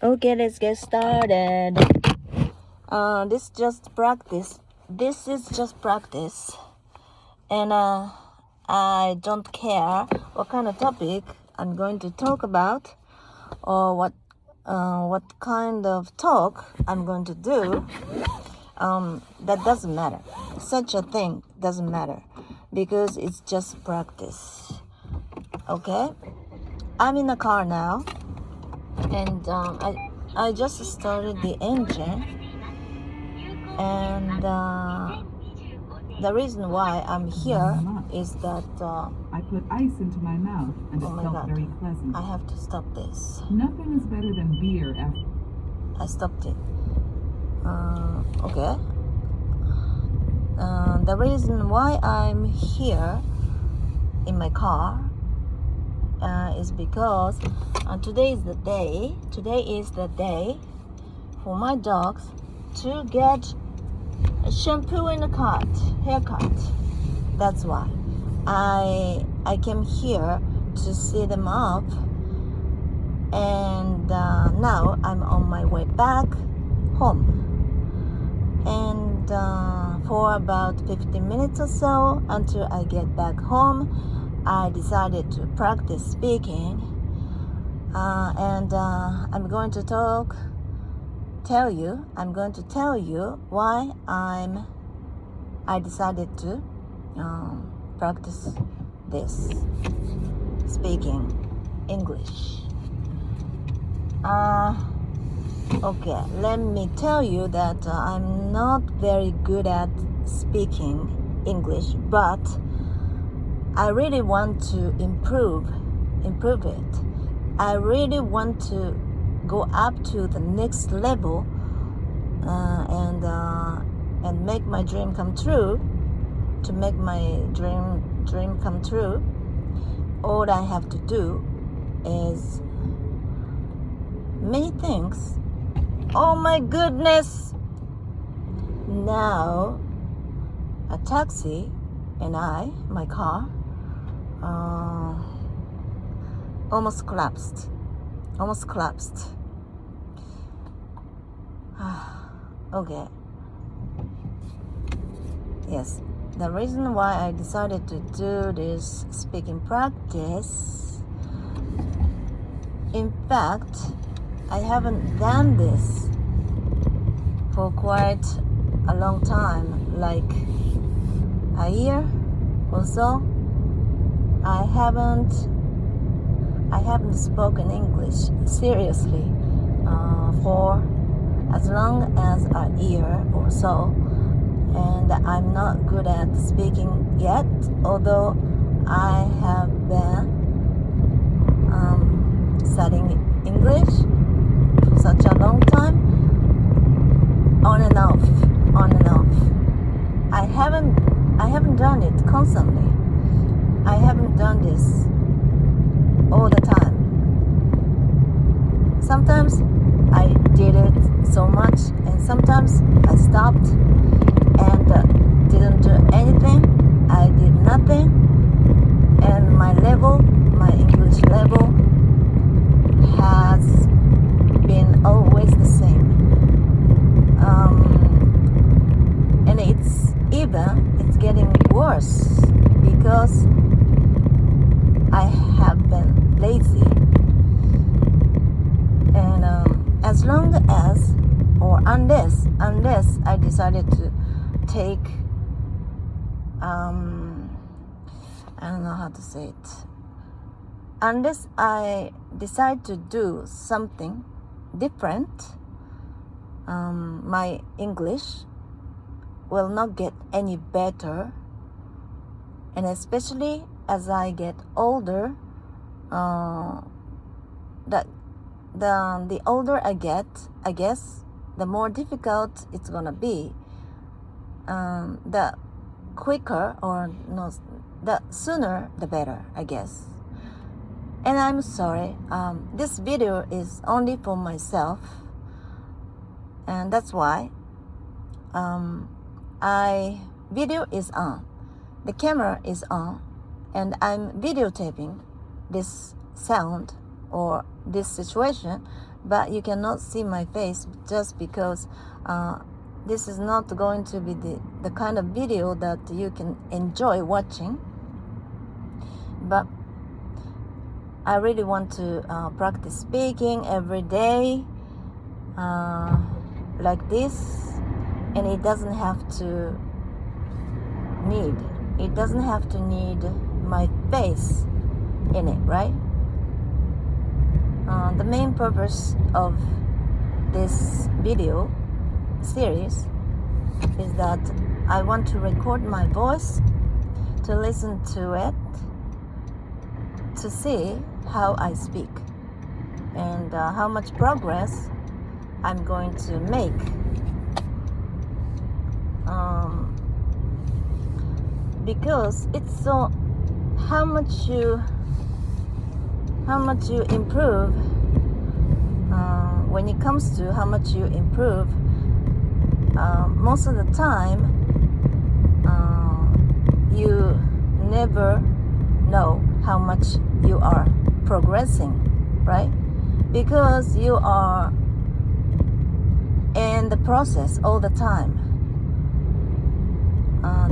Okay, let's get started. This is just practice. And I don't care what kind of topic I'm going to talk about or what kind of talk I'm going to do. That doesn't matter. Such a thing doesn't matter because it's just practice. Okay? I'm in the car now, and I just started the engine, and the reason why I'm here is that I put ice into my mouth and it felt very pleasant. I have to stop this. Nothing is better than beer after. I stopped it. Okay. The reason why I'm here in my car is because today is the day for my dogs to get a shampoo and a haircut. That's why I came here to see them up, and now I'm on my way back home, and for about 15 minutes or so until I get back home, I decided to practice speaking, and I'm going to tell you why I decided to practice this speaking English. Okay, let me tell you that I'm not very good at speaking English, but I really want to improve it. I really want to go up to the next level and make my dream come true. To make my dream come true, all I have to do is many things. Oh my goodness! Now, a taxi and my car, almost collapsed. Okay. Yes, the reason why I decided to do this speaking practice, in fact, I haven't done this for quite a long time, like a year or so. I haven't spoken English seriously for as long as a year or so, and I'm not good at speaking yet, although I have been studying English for such a long time, on and off. I haven't done it constantly. I haven't done this all the time. Sometimes I did it so much, and sometimes I stopped and didn't do anything. I did nothing, and my English level has been always the same. And it's getting worse because I have been lazy. And as long as, or unless I decided to take, I don't know how to say it. Unless I decide to do something different, my English will not get any better. And especially as I get older, the older I get, I guess, the more difficult it's gonna be. The quicker, or no, the sooner the better, I guess. And I'm sorry, this video is only for myself, and that's why video is on, the camera is on, and I'm videotaping this sound or this situation but you cannot see my face just because this is not going to be the kind of video that you can enjoy watching. But I really want to practice speaking every day like this, and it doesn't have to need my face in it, right? The main purpose of this video series is that I want to record my voice, to listen to it, to see how I speak and how much progress I'm going to make. Because it's so how much you improve when it comes to how much you improve, most of the time you never know how much you are progressing, right? Because you are in the process all the time.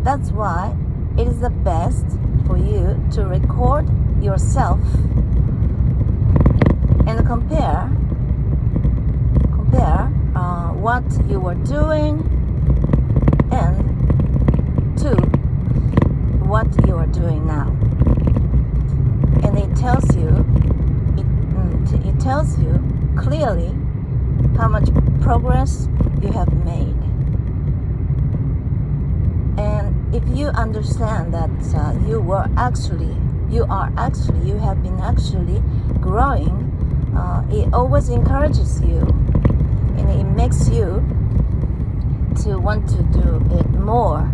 That's why it is the best for you to record yourself and compare what you were doing and to what you are doing now. And it tells you clearly how much progress you have made. And if you understand that you have been actually growing, it always encourages you, and it makes you to want to do it more.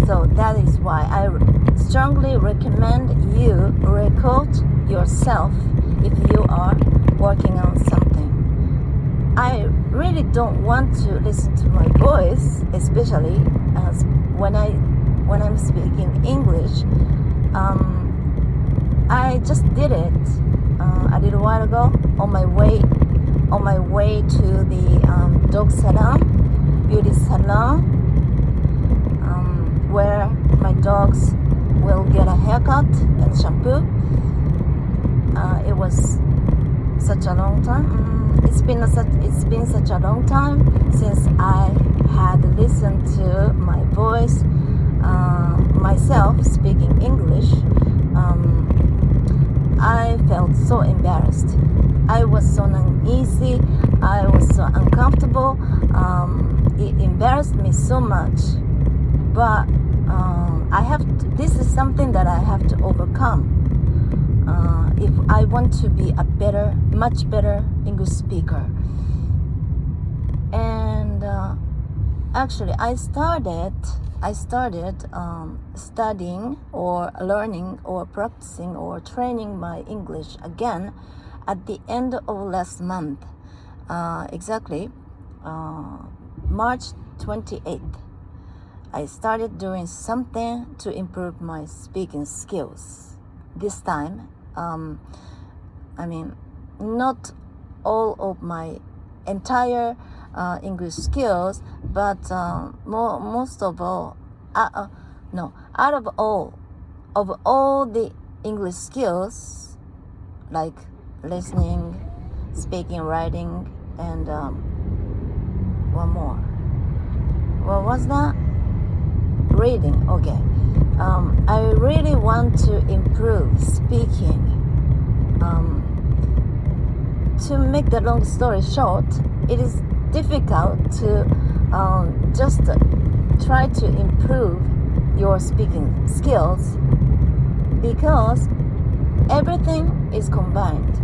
So that is why I strongly recommend you record yourself if you are working on something. I really don't want to listen to my voice, especially as when I'm speaking English. I just did it a little while ago on my way to the dog salon, beauty salon, where my dogs will get a haircut and shampoo. It was such a long time. It's been such a long time since I had listened to my voice, myself speaking English. I felt so embarrassed. I was so uneasy. I was so uncomfortable. It embarrassed me so much. But this is something that I have to overcome if I want to be a much better English speaker. And actually, I started studying or learning or practicing or training my English again at the end of last month, exactly March 28th. I started doing something to improve my speaking skills. This time, not all of my entire English skills, but most of all, out of all the English skills, like listening, speaking, writing, and one more. What was that? Reading. Okay. I really want to improve speaking. To make the long story short, it is difficult to just try to improve your speaking skills because everything is combined.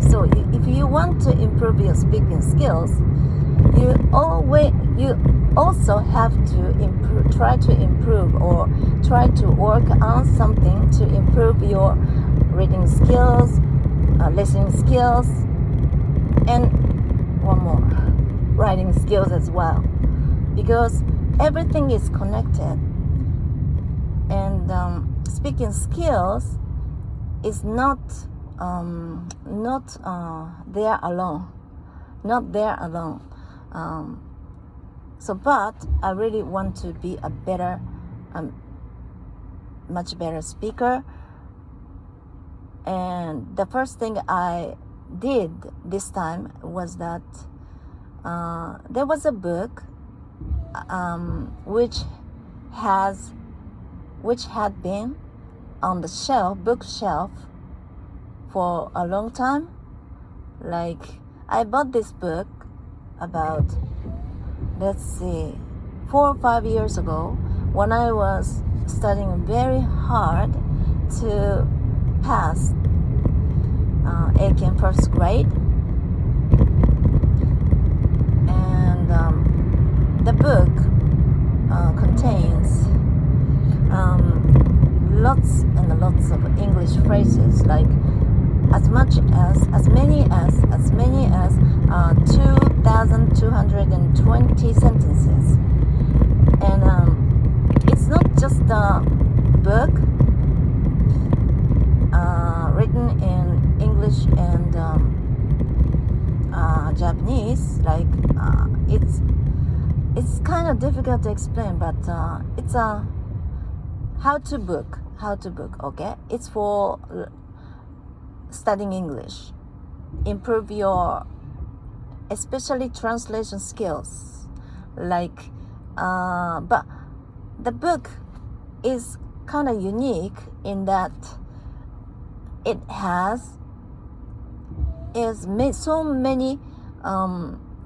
So if you want to improve your speaking skills, you also have to try to improve or try to work on something to improve your reading skills, listening skills, and one more, writing skills as well, because everything is connected. And speaking skills is not not there alone. Not there alone. But I really want to be a better, much better speaker. And the first thing I did this time was that there was a book which had been on the bookshelf for a long time. Like, I bought this book about, 4 or 5 years ago when I was studying very hard to pass ACAN first grade. And the book contains lots and lots of English phrases, like as many as 2,220 sentences. And it's not just a book written in English and Japanese. Like it's kind of difficult to explain, but it's a how-to book. Okay, it's for studying English, improve your especially translation skills. Like, but the book is kind of unique in that it has so many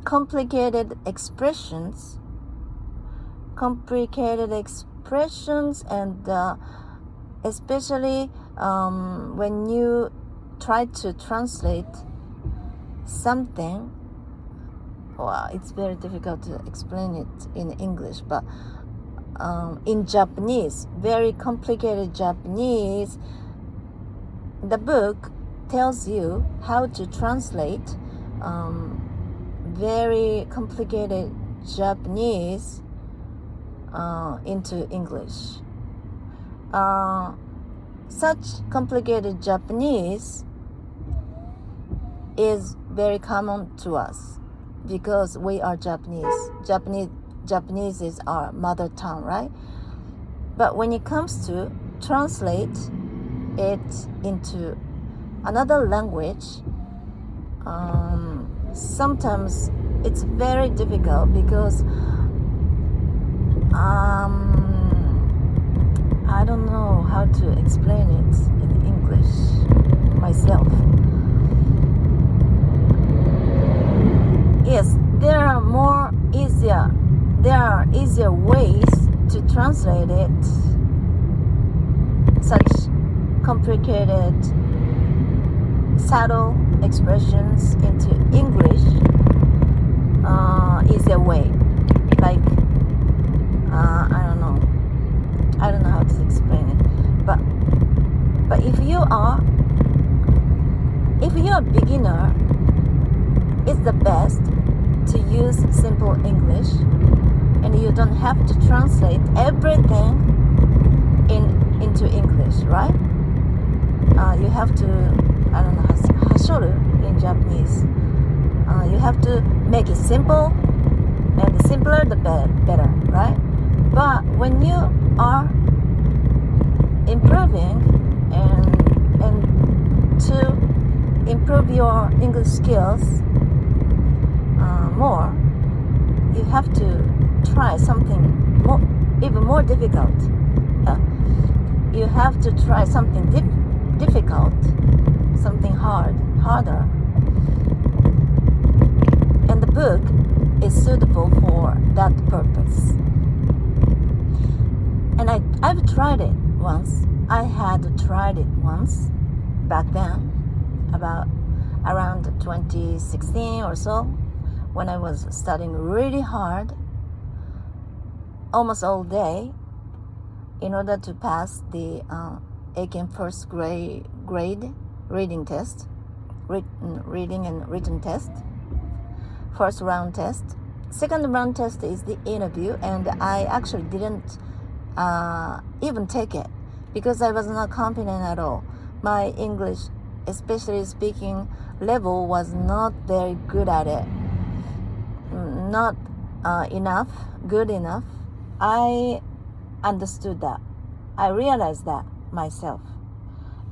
complicated expressions, and especially when you try to translate something. Well, it's very difficult to explain it in English, but in Japanese, very complicated Japanese, the book tells you how to translate very complicated Japanese into English. Such complicated Japanese is very common to us because we are Japanese. Japanese is our mother tongue, right? But when it comes to translate it into another language, sometimes it's very difficult because I don't know how to explain it in English myself. Yes, there are easier ways to translate it, such complicated, subtle expressions into English, easier way. Like, I don't know how to explain it. But if you're a beginner, it's the best to use simple English, and you don't have to translate everything into English, right? You have to, hashoru in Japanese. You have to make it simple, and the simpler the better, right? But when you are improving and to improve your English skills more, you have to try something even more difficult. You have to try something difficult, something harder. And the book is suitable for that purpose. And I've tried it once. I had tried it once back then, about around 2016 or so, when I was studying really hard, almost all day, in order to pass the ACAN first grade reading test, reading and written test, first round test. Second round test is the interview, and I actually didn't even take it because I was not confident at all. My English especially speaking level, was not very good at it. Not good enough. I understood that. I realized that myself.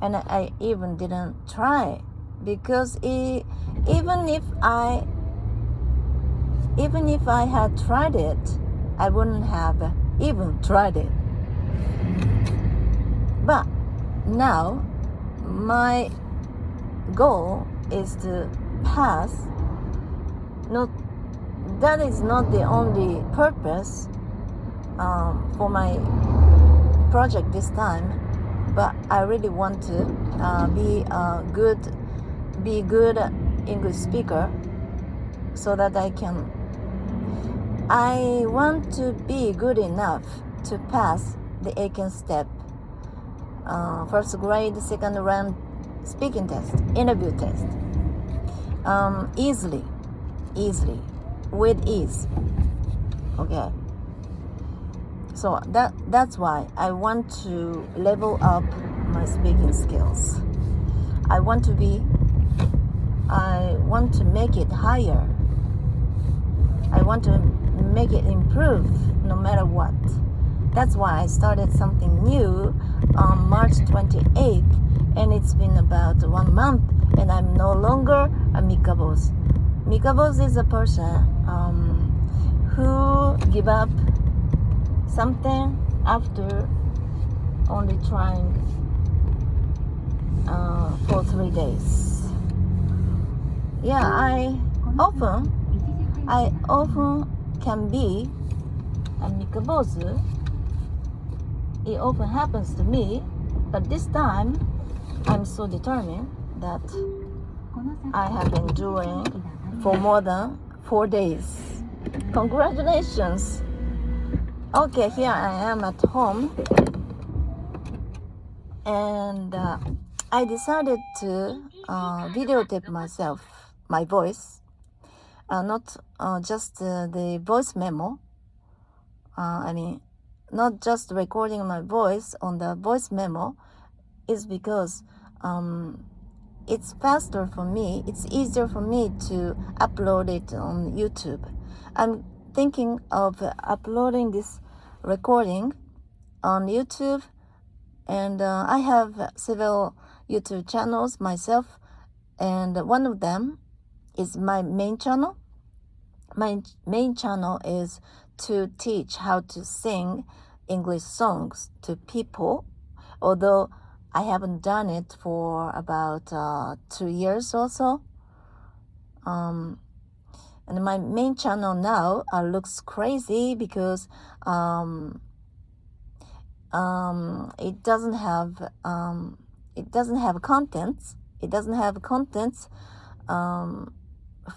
And I even didn't try, because even if I had tried it, I wouldn't have even tried it. But now my goal is to pass. That is not the only purpose for my project this time, but I really want to be a good English speaker, so that I want to be good enough to pass the Aiken step, first grade, second round speaking test, interview test, easily, with ease. Okay. So that's why I want to level up my speaking skills. I want to make it higher. I want to make it improve no matter what. That's why I started something new on March 28th, and it's been about 1 month, and I'm no longer a Mikabos. Mikabos is a person who give up something after only trying for 3 days. Yeah, I often can be a Mikabosu. It often happens to me, but this time I'm so determined that I have been doing for more than 4 days. Congratulations! Okay, here I am at home, and I decided to videotape myself, my voice, not just the voice memo. Not just recording my voice on the voice memo, is because it's faster for me. It's easier for me to upload it on YouTube. I'm thinking of uploading this recording on YouTube, and I have several YouTube channels myself, and one of them is my main channel. My main channel is to teach how to sing English songs to people, although I haven't done it for about 2 years or so. And my main channel now looks crazy because it doesn't have contents. It doesn't have contents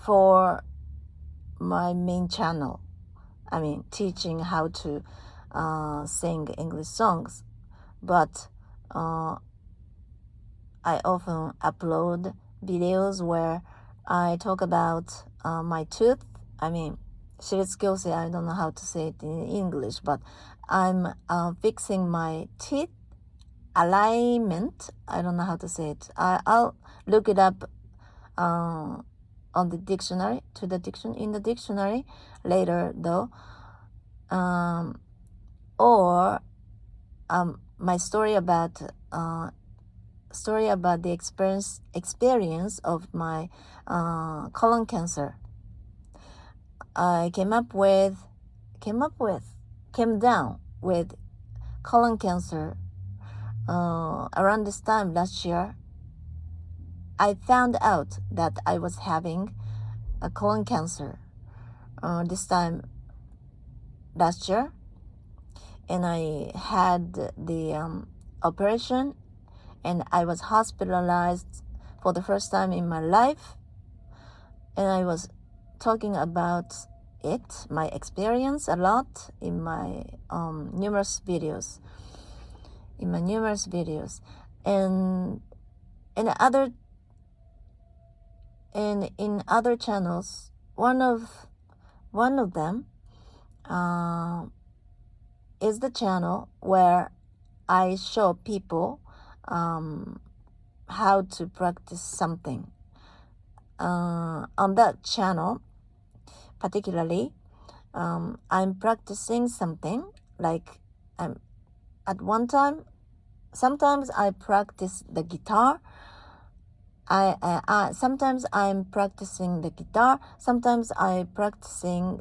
for my main channel. Teaching how to sing English songs, but I often upload videos where I talk about my tooth. shiritsukyose, I don't know how to say it in English, but I'm fixing my teeth alignment. I don't know how to say it. I'll look it up on the dictionary, in the dictionary later though. Or my story about the experience of my colon cancer. I came down with colon cancer around this time last year. I found out that I was having a colon cancer this time last year, and I had the operation, and I was hospitalized for the first time in my life, and I was talking about it, my experience, a lot in my numerous videos, and in other channels. One of them is the channel where I show people how to practice something. On that channel, particularly, I'm practicing something like at one time, sometimes I practice the guitar. Sometimes I'm practicing the guitar. Sometimes I'm practicing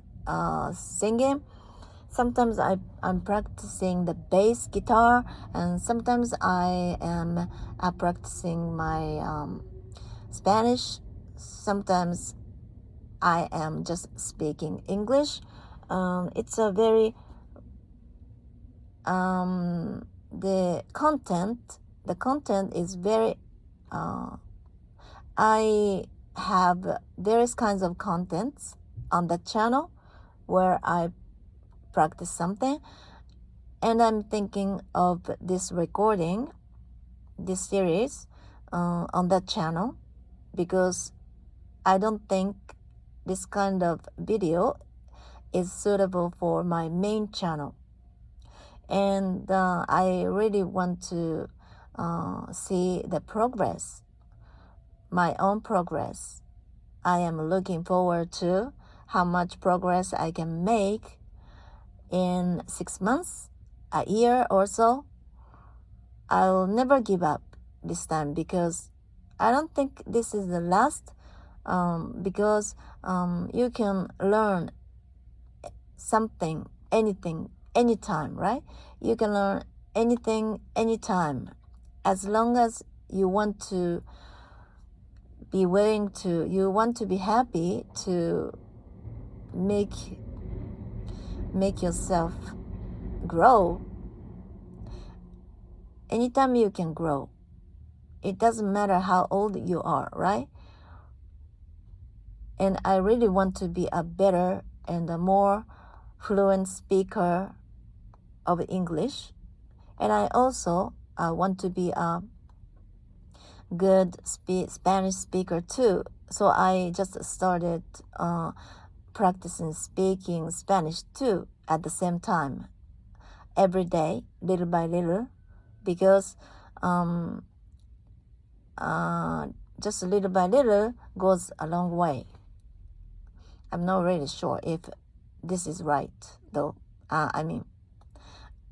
singing. Sometimes I'm practicing the bass guitar, and sometimes I am practicing my Spanish. Sometimes I am just speaking English. It's a very the content is very I have various kinds of contents on the channel where I practice something, and I'm thinking of this recording, this series on that channel, because I don't think this kind of video is suitable for my main channel. And I really want to see the progress, my own progress. I am looking forward to how much progress I can make in 6 months, a year or so. I'll never give up this time, because I don't think this is the last, because you can learn something, anything, anytime, right? You can learn anything, anytime, as long as you want to be willing to, you want to be happy to make yourself grow. Anytime you can grow. It doesn't matter how old you are, right? And I really want to be a better and a more fluent speaker of English. And I also want to be a good Spanish speaker too. So I just started practicing speaking Spanish too at the same time, every day, little by little, because just little by little goes a long way. I'm not really sure if this is right, though. I mean,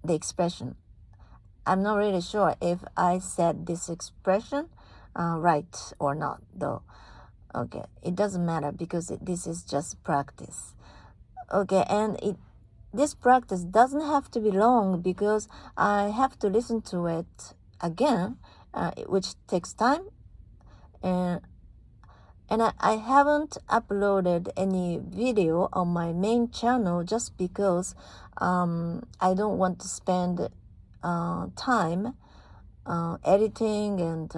the expression. I'm not really sure if I said this expression right or not, though. Okay, it doesn't matter, because this is just practice. Okay, and this practice doesn't have to be long, because I have to listen to it again, which takes time. And I haven't uploaded any video on my main channel just because I don't want to spend time editing and